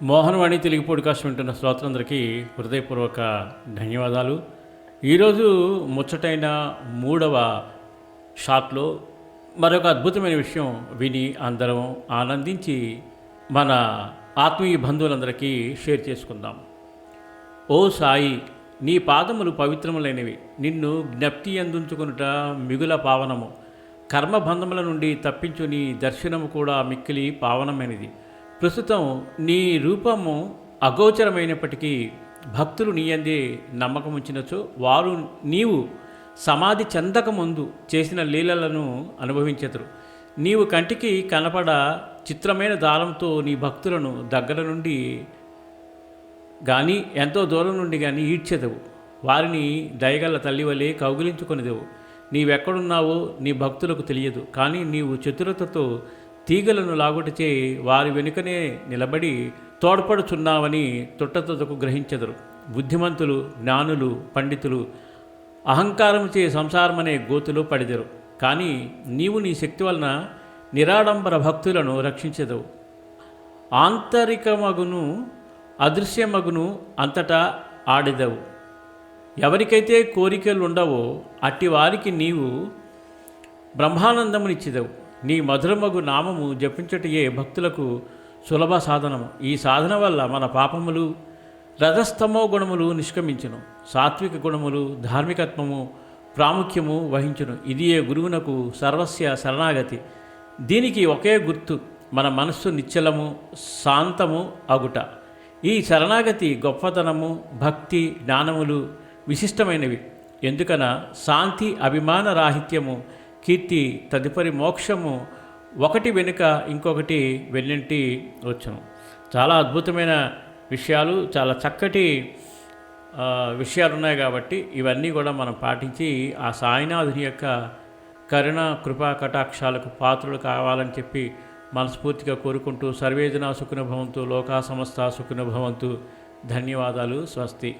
Mohanavani Telugu podcast వింటున్న శ్రోతలందరికీ హృదయపూర్వక ధన్యవాదాలు. ఈరోజు ముచ్చటైన మూడవ షాట్లో మరొక అద్భుతమైన విషయం విని అందరం ఆనందించి మన ఆత్మీయ బంధువులందరికీ షేర్ చేసుకుందాం. ఓ సాయి, నీ పాదములు పవిత్రములైనవి. నిన్ను జ్ఞప్తి అందుంచుకొనుట మిగుల పావనము. కర్మబంధముల నుండి తప్పించు నీ దర్శనము కూడా మిక్కిలి పావనమైనది. ప్రస్తుతం నీ రూపము అగోచరమైనప్పటికీ భక్తులు నీయందే నమ్మకం ఉంచినచో వారు నీవు సమాధి చెందకముందు చేసిన లీలలను అనుభవించెదరు. నీవు కంటికి కనపడ చిత్రమైన దారంతో నీ భక్తులను దగ్గర నుండి కానీ ఎంతో దూరం నుండి కానీ ఈడ్చెదవు. వారిని దయగల తల్లి వలె కౌగిలించుకొనిదెవు. నీవెక్కడున్నావో నీ భక్తులకు తెలియదు, కానీ నీవు చతురతతో తీగలను లాగుటచే వారి వెనుకనే నిలబడి తోడ్పడుచున్నావని తొట్టతొదకు గ్రహించెదరు. బుద్ధిమంతులు, జ్ఞానులు, పండితులు అహంకారముచే సంసారమనే గోతులో పడిదరు. కానీ నీవు నీ శక్తి వలన నిరాడంబర భక్తులను రక్షించెదవు. ఆంతరికమగును అదృశ్యమగును అంతటా ఆడెదవు. ఎవరికైతే కోరికలు ఉండవో అట్టి వారికి నీవు బ్రహ్మానందమునిచ్చిదవు. నీ మధురమగు నామము జపించటయే భక్తులకు సులభ సాధనము. ఈ సాధన వల్ల మన పాపములు, రజస్తమో గుణములు నిష్క్రమించును. సాత్విక గుణములు, ధార్మికత్వము ప్రాముఖ్యము వహించును. ఇదియే గురువునకు సర్వస్య శరణాగతి. దీనికి ఒకే గుర్తు, మన మనస్సు నిశ్చలము, శాంతము అగుట. ఈ శరణాగతి గొప్పతనము, భక్తి, జ్ఞానములు విశిష్టమైనవి. ఎందుకన శాంతి, అభిమాన రాహిత్యము, కీర్తి, తదుపరి మోక్షము ఒకటి వెనుక ఇంకొకటి వెన్నంటి వచ్చును. చాలా అద్భుతమైన విషయాలు, చాలా చక్కటి విషయాలు ఉన్నాయి. కాబట్టి ఇవన్నీ కూడా మనం పాటించి ఆ సాయినాథుని యొక్క కరుణ, కృపా కటాక్షాలకు పాత్రలు కావాలని చెప్పి మనస్ఫూర్తిగా కోరుకుంటూ సర్వేజన సుఖినో భవంతు, లోకా సమస్త సుఖినో భవంతు. ధన్యవాదాలు. స్వస్తి.